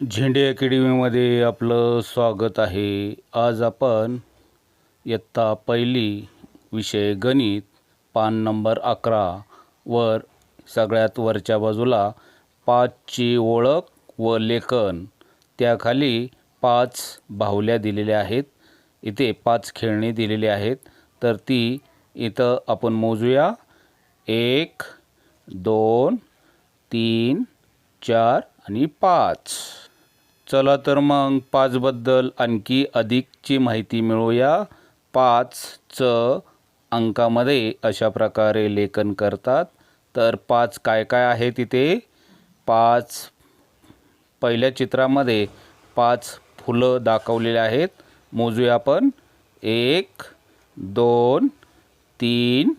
झेंडे अकॅडमीमध्ये आपलं स्वागत आहे। आज आपण इयत्ता पहिली विषय गणित पान नंबर 11 वर सगळ्यात वरच्या बाजूला 5 ची ओळख व लेखन, त्याखाली 5 बाहुल्या दिलेल्या आहेत। इथे 5 खेळणी दिलेली आहेत, तर ती इथं आपण मोजूया। 1 2 3 4 आणि 5। चला तर मग 5 बद्दल आणखी अधिकची माहिती मिळवूया। 5 च अंकामध्ये अशा प्रकारे लेखन करतात। तर 5 काय काय आहे तिथे? 5 पहिल्या चित्रामध्ये 5 फुलं दाखवलेले आहेत। मोजूया आपण। 1 2 3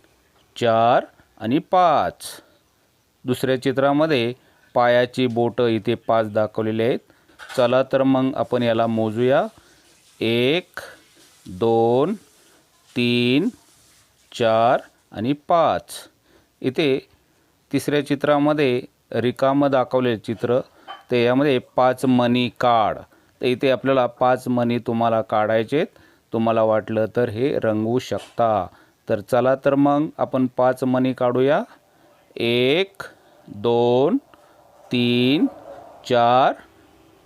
4 आणि 5। दुसऱ्या चित्रामध्ये पायाची बोटं इथे 5 दाखवलेले आहेत। चला तर मग आपण याला मोजूया। 1 2 3 4 आणि 5। इथे तिसऱ्या चित्रामध्ये रिकामं दाखवले चित्र, ते यामध्ये 5 मणी काढ। तर इथे आपल्याला 5 मणी तुम्हाला काढायचे, तुम्हाला वाटलं तर हे रंगवू शकता। तर चला तर मग आपण 5 मणी काढूया। 1 2 3 4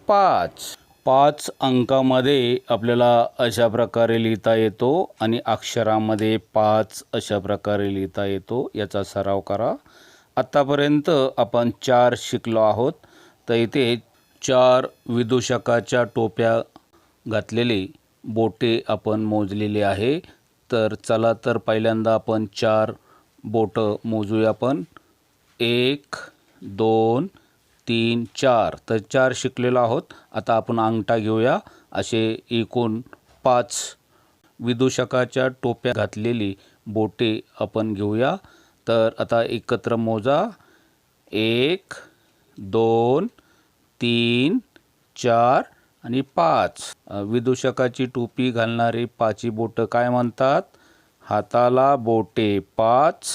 5। 5 अंकामध्ये आपल्याला अशा प्रकारे लिहिता येतो आणि अक्षरामध्ये 5 अशा प्रकारे लिहिता येतो। याचा सराव करा। आतापर्यंत आपण 4 शिकलो आहोत। तर इथे 4 विदूषकाच्या टोप्या घातलेली बोटे आपण मोजलेली आहे। तर चला तर पहिल्यांदा आपण 4 बोटं मोजूया आपण। 1 2 3 4। तर 4 शिकलेलो आहोत। आता आपण अंगठा घेऊया। असे एकूण 5 विदूषकाच्या टोप्या घातलेली बोटे आपण घेऊया। तर आता एकत्र मोजा। 1 2 3 4 आणि 5। विदूषकाची टोपी घालणारी 5 बोटं काय म्हणतात? हाताला बोटे 5,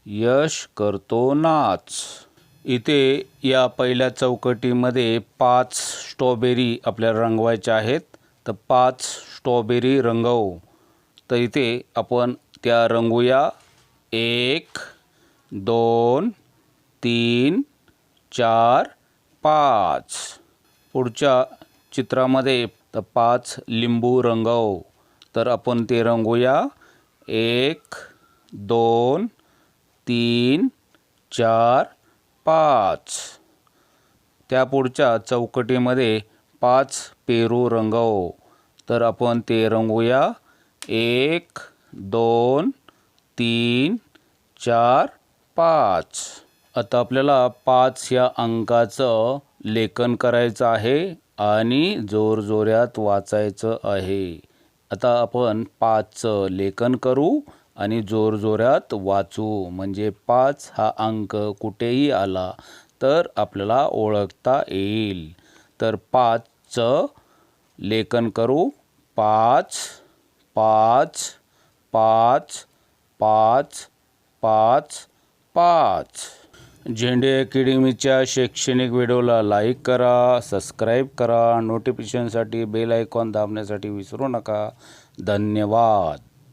यश करतो नाच। इथे या पहिल्या चौकटीमध्ये 5 स्ट्रॉबेरी आपल्याला रंगवायच्या आहेत। तर 5 स्ट्रॉबेरी रंगवू। तर इथे आपण त्या रंगवूया। 1 2 3 4 5। पुढच्या चित्रामध्ये 5 लिंबू रंगवू। तर आपण ते रंगवूया। 1 2 3 4 5। त्या पुढच्या चौकटीमध्ये 5 पेरू रंगवू। तर आपण ते रंगवूया। 1 2 3 4 5। आता आपल्याला 5 या अंकाचं लेखन करायचं आहे आणि जोरजोरात वाचायचं आहे। आता आपण 5 चं लेखन करू आणि जोरजोरात वाचू, म्हणजे 5 हा अंक कुठेही आला तर आपल्याला ओळखता येईल। तर 5 चं लेखन करू। 5 5 5 5 5 5। झेंडे अकॅडमीच्या शैक्षणिक व्हिडिओला लाईक करा, सबस्क्राईब करा, नोटिफिकेशनसाठी बेल आयकॉन दाबण्यासाठी विसरू नका। धन्यवाद।